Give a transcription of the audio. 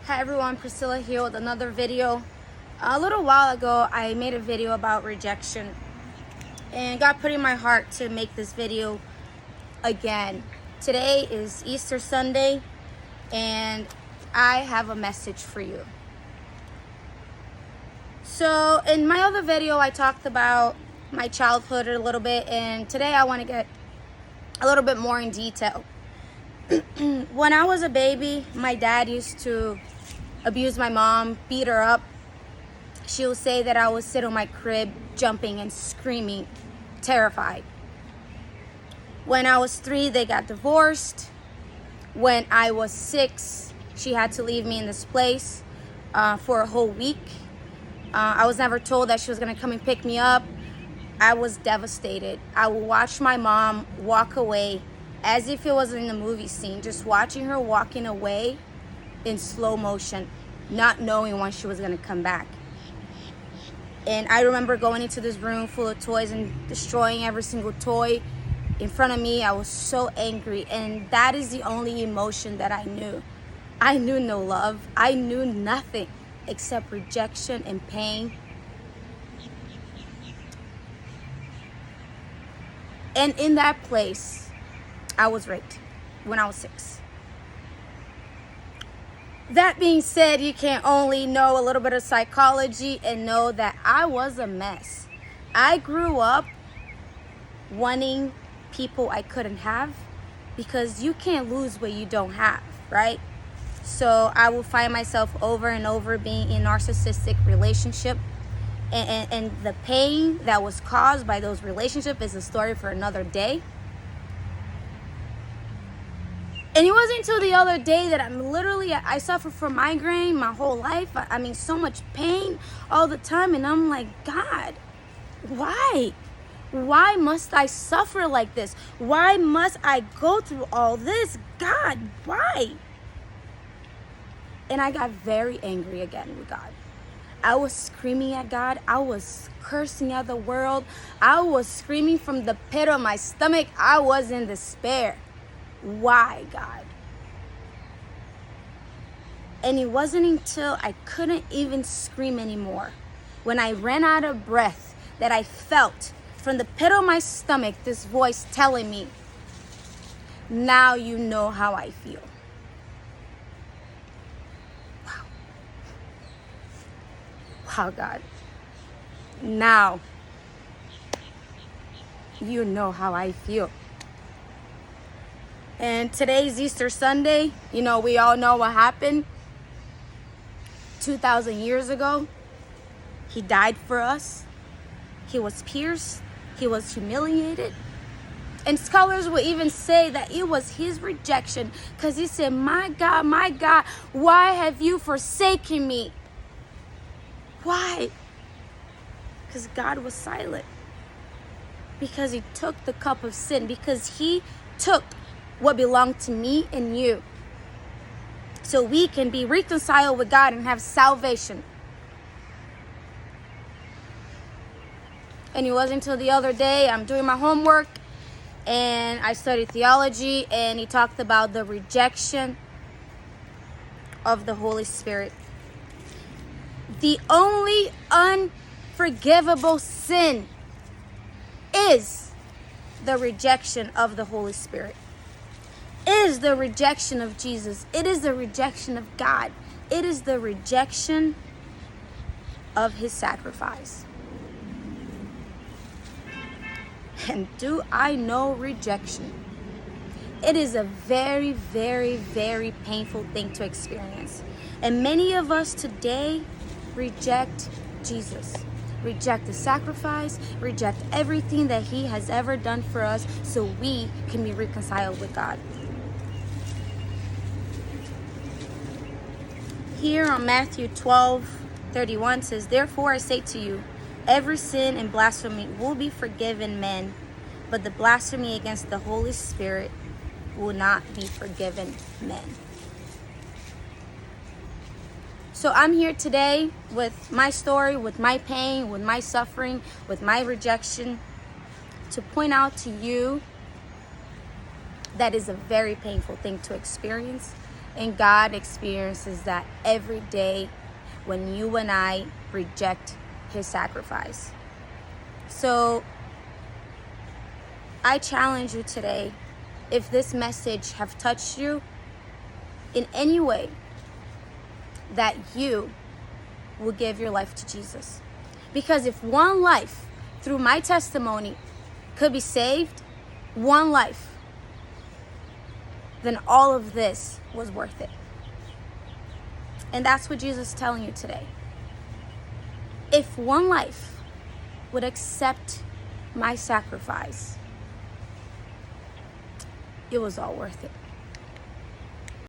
Hi everyone, Priscilla here with another video. A little while ago I made a video about rejection, and God put in my heart to make this video again. Today is Easter Sunday and I have a message for you. So in my other video I talked about my childhood a little bit, and today I want to get a little bit more in detail. When I was a baby, my dad used to abuse my mom, beat her up. She would say that I would sit on my crib jumping and screaming, terrified. When I was 3, they got divorced. When I was 6, she had to leave me in this place for a whole week. I was never told that she was going to come and pick me up. I was devastated. I would watch my mom walk away as if it was in the movie scene, just watching her walking away in slow motion, not knowing when she was going to come back. And I remember going into this room full of toys and destroying every single toy in front of me. I was so angry, and that is the only emotion that I knew. I knew no love. I knew nothing except rejection and pain. And in that place, I was raped when I was 6. That being said, you can only know a little bit of psychology and know that I was a mess. I grew up wanting people I couldn't have, because you can't lose what you don't have, right? So I will find myself over and over being in a narcissistic relationship. And the pain that was caused by those relationships is a story for another day. And it wasn't until the other day that I suffered from migraine my whole life. I mean, so much pain all the time. And I'm like, God, why? Why must I suffer like this? Why must I go through all this? God, why? And I got very angry again with God. I was screaming at God. I was cursing at the world. I was screaming from the pit of my stomach. I was in despair. Why, God? And it wasn't until I couldn't even scream anymore, when I ran out of breath, that I felt from the pit of my stomach this voice telling me, now you know how I feel. Wow. Wow, God. Now you know how I feel. And today's Easter Sunday. You know, we all know what happened 2,000 years ago. He died for us. He was pierced. He was humiliated. And scholars will even say that it was his rejection, because he said, my God, why have you forsaken me? Why? Because God was silent. Because he took the cup of sin. Because he took what belonged to me and you, so we can be reconciled with God and have salvation. And it wasn't until the other day, I'm doing my homework and I studied theology, and he talked about the rejection of the Holy Spirit. The only unforgivable sin is the rejection of the Holy Spirit. It is the rejection of Jesus. It is the rejection of God. It is the rejection of his sacrifice. And do I know rejection? It is a very, very, very painful thing to experience. And many of us today reject Jesus, reject the sacrifice, reject everything that he has ever done for us so we can be reconciled with God. Here on Matthew 12:31 says, therefore I say to you, every sin and blasphemy will be forgiven men, but the blasphemy against the Holy Spirit will not be forgiven men. So I'm here today with my story, with my pain, with my suffering, with my rejection, to point out to you that is a very painful thing to experience. And God experiences that every day when you and I reject his sacrifice. So I challenge you today, if this message have touched you in any way, that you will give your life to Jesus. Because if one life through my testimony could be saved, one life, then all of this was worth it. And that's what Jesus is telling you today. If one life would accept my sacrifice, it was all worth it.